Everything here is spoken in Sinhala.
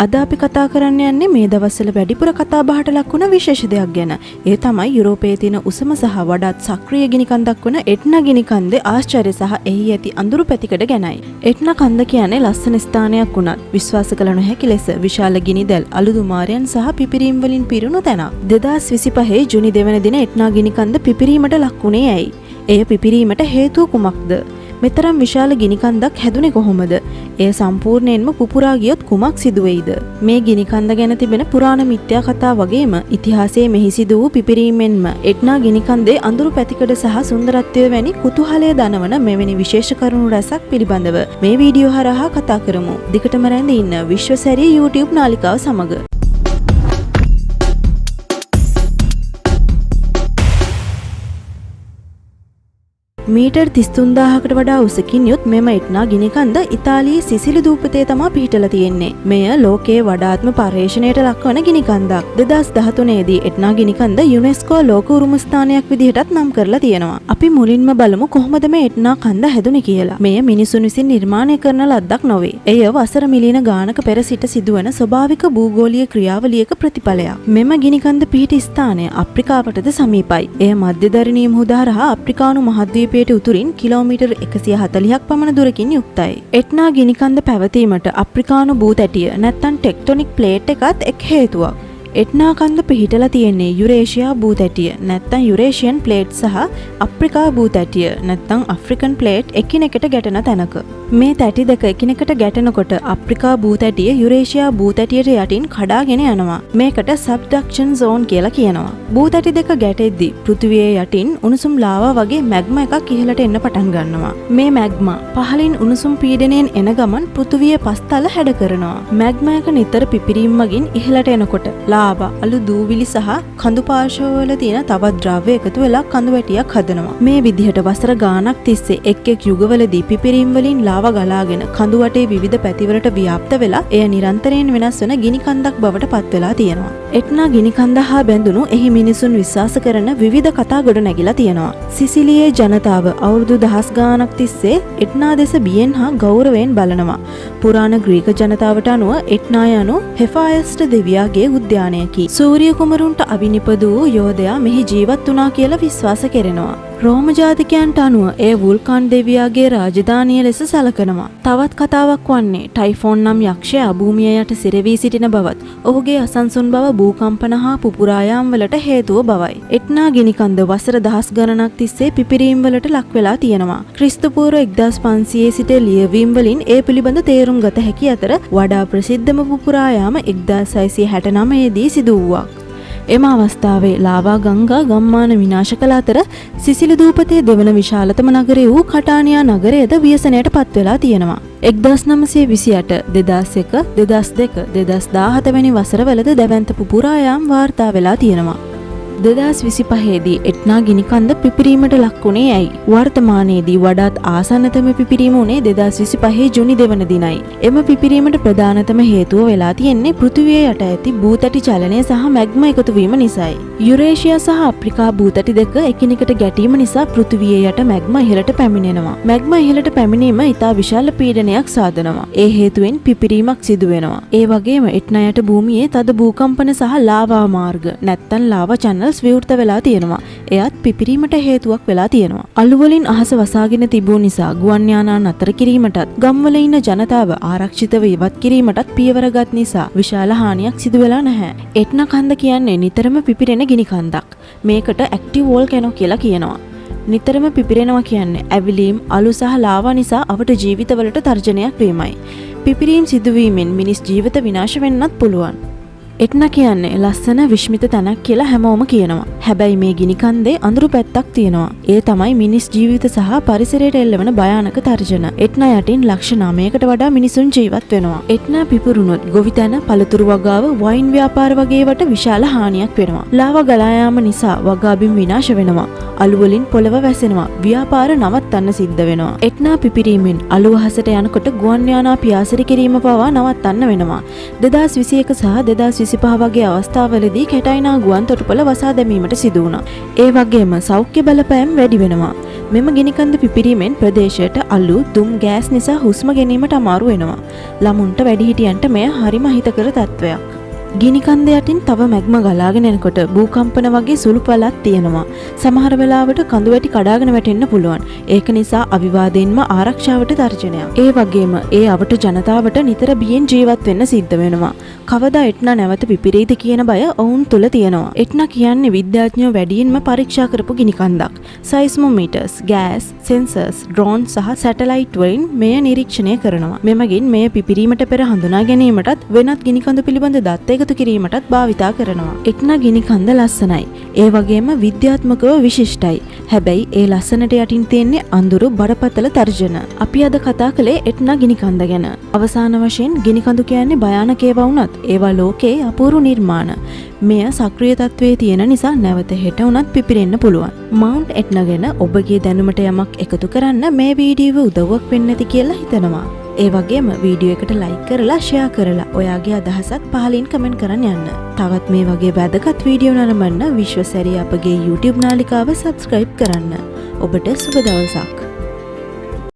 අද අපි කතා කරන්න යන්නේ මේ දවස්වල වැඩිපුර කතා බහට ලක් වුණ විශේෂ දෙයක් ගැන. ඒ තමයි යුරෝපයේ තියෙන උසම සහ වඩාත් සක්‍රීය ගිනි කන්දක් වන එට්නා ගිනි කන්දේ ආශ්චර්ය සහ එහි ඇති අඳුරු පැතිකඩ ගැනයි. එට්නා කන්ද කියන්නේ ලස්සන ස්ථානයක් වුණත් විශ්වාස කළ නොහැකි ලෙස විශාල ගිනි දැල්, අලුදුමාරයන් සහ පිපිරීම් වලින් පිරුණු තැනක්. 2025 ජුනි 2 වෙනි දින එට්නා ගිනි කන්ද පිපිරීමට ලක් වුණේ ඇයි? එය පිපිරීමට හේතුව කුමක්ද? මෙතරම් විශාල ගිනි කන්දක් හැදුනේ කොහොමද? එය සම්පූර්ණයෙන්ම පුපුරා ගියොත් කුමක් සිදු වෙයිද? මේ ගිනි කන්ද ගැන තිබෙන පුරාණ මිත්‍යා කතා වගේම ඉතිහාසයේ මෙහි සිදු වූ පිපිරීමෙන්ම එට්නා ගිනි කන්දේ අඳුරු පැතිකඩ සහ සුන්දරත්වය වැනි කුතුහලය දනවන මෙවැනි විශේෂ කරුණු රැසක් පිළිබඳව මේ වීඩියෝ හරහා කතා කරමු. දිගටම රැඳී ඉන්න විශ්වසැරිය YouTube නාලිකාව සමග. මීටර් 33000කට වඩා උසකින් යුත් මෙම එට්නා ගිනි කන්ද ඉතාලියේ සිසිලි දූපතේ තමයි පිහිටලා තියෙන්නේ. මෙය ලෝකයේ වඩාත්ම පර්යේෂණයට ලක්වන ගිනි කන්දක්. 2013 දී එට්නා ගිනි කන්ද යුනෙස්කෝ ලෝක උරුම ස්ථානයක් විදිහටත් නම් කරලා තියෙනවා. අපි මුලින්ම බලමු කොහොමද මේ එට්නා කන්ද හැදුනේ කියලා. මෙය මිනිසුන් විසින් නිර්මාණය කරන ලද්දක් නොවේ. එය වසර මිලියන ගානක පෙර සිට සිදුවන ස්වභාවික භූගෝලීය ක්‍රියාවලියක ප්‍රතිඵලයක්. මෙම ගිනි කන්ද පිහිටි ස්ථානය අප්‍රිකාවටද සමීපයි. එය මධ්‍යධරණීය මුහුද හරහා අප්‍රිකානු මහද්වීපයේ උතුරින් කිලෝමීටර් 140ක් පමණ දුරකින් යුක්තයි. එට්නා ගිනි කන්ද පැවතීමට අප්‍රිකානු භූතැටිය නැත්නම් ටෙක්ටොනික් ප්ලේට් එකත් එක් හේතුවක්. එට්නා කන්ද පිහිටලා තියෙන්නේ යුරේෂියා භූතැටිය නැත්නම් යුරේෂියන් ප්ලේට් සහ අප්‍රිකා භූතැටිය නැත්නම් ඇෆ්‍රිකන් ප්ලේට් එකිනෙකට ගැටෙන තැනක. මේ තැටි දෙක එකිනෙකට ගැටෙනකොට අප්‍රිකා භූතැටිය යුරේෂියා භූතැටියට යටින් කඩාගෙන යනවා. මේකට සබ්ඩක්ෂන් zone කියලා කියනවා. භූතැටි දෙක ගැටෙද්දී පෘථිවියේ යටින් උණුසුම් ලාවා වගේ මැග්මා එකක් ඉහළට එන්න පටන් ගන්නවා. මේ මැග්මා පහළින් උණුසුම් පීඩනයෙන් එන ගමන් පෘථිවියේ පස්තල හැඩ කරනවා. මැග්මා එක නිතර පිපිරීම් මගින් ඉහළට එනකොට ලාවා, අලු දූවිලි සහ කඳු පාර්ශවවල තියෙන තවත් ද්‍රව්‍ය එකතු වෙලා කඳු වැටියක් හදනවා. මේ විදිහට වසර ගාණක් තිස්සේ එක් යුගවලදී පිපිරීම් වලින් ලාවා ගලාගෙන කඳු වටේ විවිධ පැතිවලට ව්‍යාප්ත වෙලා එය නිරන්තරයෙන් වෙනස් වෙන ගිනි කන්දක් බවට පත් වෙලා තියෙනවා. එට්නා ගිනි කන්ද හා බැඳුණු එහි මිනිසුන් විශ්වාස කරන විවිධ කතා ගොඩ නැගිලා තියෙනවා. සිසිලියේ ජනතාව අවුරුදු දහස් ගාණක් තිස්සේ එට්නා දෙස බියෙන් හා ගෞරවයෙන් බලනවා. පුරාණ ග්‍රීක ජනතාවට අනුව එට්නා යනු හෙෆායස්ට දෙවියාගේ උද්‍යානයකි. සූර්ය කුමරුන්ට අවිනිපද වූ යෝධයා මෙහි ජීවත් වුණා කියලා විශ්වාස කෙරෙනවා. රෝම ජාතිකයන්ට අනුව එය වුල්කාන් දෙවියාගේ රාජධානිය ලෙස සැලකනවා. තවත් කතාවක් වන්නේ ටයිෆෝන් නම් යක්ෂයා භූමිය යට සිරවී සිටින බවත් ඔහුගේ අසන්සුන් බව භූකම්පන හා පුපුරායාම් වලට හේතුව බවයි. එට්නා ගිනි කන්ද වසර දහස් ගණනක් තිස්සේ පිපිරීම් වලට ලක් වෙලා තියෙනවා. ක්‍රිස්තු පූර්ව 1500 සිට ලියවීම් වලින් ඒ පිළිබඳ තේරුම් ගත හැකි අතර වඩා ප්‍රසිද්ධම පුපුරායාම 1669 දී සිදු වුණා. එම අවස්ථාවේ ලාවා ගංගා ගම්මාන විනාශ කළ අතර සිසිලි දූපතේ දෙවන විශාලතම නගරය වූ කටානියා නගරයද ව්‍යසනයට පත් වෙලා තියෙනවා. 1928, 2001, 2002, 2017 වැනි වසරවලද දැවැන්ත පුපුරායාම් වාර්තා වෙලා තියෙනවා. 2025 දී එට්නා ගිනි කන්ද පිපිරීමට ලක් වුණේ ඇයි? වර්තමානයේදී වඩාත් ආසන්නතම පිපිරීම උනේ 2025 ජුනි 2 වෙනි දිනයි. එම පිපිරීමට ප්‍රධානතම හේතුව වෙලා තියෙන්නේ පෘථිවිය යට ඇති භූතැටි චලනය සහ මැග්මා එකතු වීම නිසායි. යුරේෂියා සහ අප්‍රිකා භූතැටි දෙක එකිනෙකට ගැටීම නිසා පෘථිවිය යට මැග්මා ඉහළට පැමිණෙනවා. මැග්මා ඉහළට පැමිණීම ඉතා විශාල පීඩනයක් සාදනවා. ඒ හේතුවෙන් පිපිරීමක් සිදු වෙනවා. ඒ වගේම එට්නා යට භූමියේ තද භූකම්පන සහ ලාවා මාර්ග නැත්තම් ලාවා චැනල් විවෘත වෙලා තියෙනවා. එයත් පිපිරීමට හේතුවක් වෙලා තියෙනවා. අලු වලින් අහස වසාගෙන තිබූ නිසා ගුවන් යානා නතර කිරීමටත් ගම්වල ඉන්න ජනතාව ආරක්ෂිතව ඉවත් කිරීමටත් පියවරගත් නිසා විශාල හානියක් සිදු වෙලා නැහැ. එට්නා කන්ද කියන්නේ නිතරම පිපිරෙන ගිනි කන්දක්. මේකට ඇක්ටිව් වෝල්කැනෝ කියලා කියනවා. නිතරම පිපිරෙනවා කියන්නේ ඇවිලීම්, අලු සහ ලාවා නිසා අපට ජීවිතවලට තර්ජනයක් වීමයි. පිපිරීම් සිදුවීමෙන් මිනිස් ජීවිත විනාශ වෙන්නත් පුළුවන්. එට්නා කියන්නේ ලස්සන විශ්මිත තැනක් කියලා හැමෝම කියනවා. හැබැයි මේ ගිනි කන්දේ අඳුරු පැත්තක් තියෙනවා. ඒ තමයි මිනිස් ජීවිත සහ පරිසරයට එල්ලවන භයානක තර්ජන. එට්නා යටින් ලක්ෂ 9කට වඩා මිනිසුන් ජීවත් වෙනවා. එට්නා පිපුරුනොත් ගොවිතැන, පළතුරු වගාව, වයින් ව්‍යාපාර වගේ වට විශාල හානියක් වෙනවා. ලාවා ගලා යාම නිසා වගාබිම් විනාශ වෙනවා. අලු වලින් පොළව වැසෙනවා. ව්‍යාපාර නවත්තන්න සිද්ධ වෙනවා. එට්නා පිපිරීමෙන් අලු අහසට යනකොට ගුවන් යානා පියාසර කිරීම පවා නවත්තන්න වෙනවා. 2021 සහ 2022 2025 වගේ අවස්ථාවලදී කැටයිනා ගුවන් තොටුපළ වසා දැමීමට සිදු වුණා. ඒ වගේම සෞඛ්‍ය බලපෑම් වැඩි වෙනවා. මෙම ගිනිකන්ද පිපිරීමෙන් ප්‍රදේශයට අලු, දුම්, ගෑස් නිසා හුස්ම ගැනීමට අමාරු වෙනවා. ළමුන්ට වැඩිහිටියන්ට මෙය හරිම අහිතකර තත්ත්වයක්. ගිනිකන්ද යටින් තව මැග්ම ගලාගෙන එනකොට භූකම්පන වගේ සුළු පළක් තියෙනවා. සමහර වෙලාවට කඳු වැටි කඩාගෙන වැටෙන්න පුළුවන්. ඒක නිසා අවිවාදයෙන්ම ආරක්ෂාවට තර්ජනයක්. ඒ වගේම ඒ අවට ජනතාවට නිතර බියෙන් ජීවත් වෙන්න සිද්ධ වෙනවා. කවදා එට්නා නැවත පිපිරෙයිද කියන බය ඔවුන් තුල තියෙනවා. එට්නා කියන්නේ විද්‍යාඥයෝ වැඩියෙන්ම පරීක්ෂා කරපු ගිනිකන්දක්. සයිස්මෝමීටර්ස්, ගෑස්, සෙන්සර්ස්, ඩ්‍රෝන් සහ සැටලයිට් වලින් මෙය නිරීක්ෂණය කරනවා. මෙමගින් මෙය පිපිරීමට පෙර හඳුනා ගැනීමටත් වෙනත් ගිනිකඳු පිළිබඳ දත් එකතු කිරීමටත් භාවිතා කරනවා. එට්නා ගිනිකන්ද ලස්සනයි. ඒ වගේම විද්‍යාත්මකව විශිෂ්ටයි. හැබැයි ඒ ලස්සනට යටින් තියෙන්නේ අඳුරු බරපතල තර්ජන. අපි අද කතා කළේ එට්නා ගිනිකන්ද ගැන. අවසාන වශයෙන් ගිනිකඳු කියන්නේ භයානක ඒවා වුණත් ඒවා ලෝකයේ අපූර්ව නිර්මාණ. මෙය සක්‍රිය තත්වයේ තියෙන නිසා නැවත හෙට උනත් පිපිරෙන්න පුළුවන්. මවුන්ට් එට්නා ගැන ඔබගේ දැනුමට යමක් එකතු කරන්න මේ වීඩියෝව උදව්වක් වෙන්න ඇති කියලා හිතනවා. ඒ වගේම වීඩියෝ එකට ලයික් කරලා ෂෙයා කරලා ඔයාගේ අදහසත් පහලින් කමෙන්ට් කරන්න යන්න. තවත් මේ වගේ වැදගත් වීඩියෝ නරඹන්න විශ්වසැරිය අපගේ YouTube නාලිකාව සබ්ස්ක්‍රයිබ් කරන්න. ඔබට සුබ දවසක්.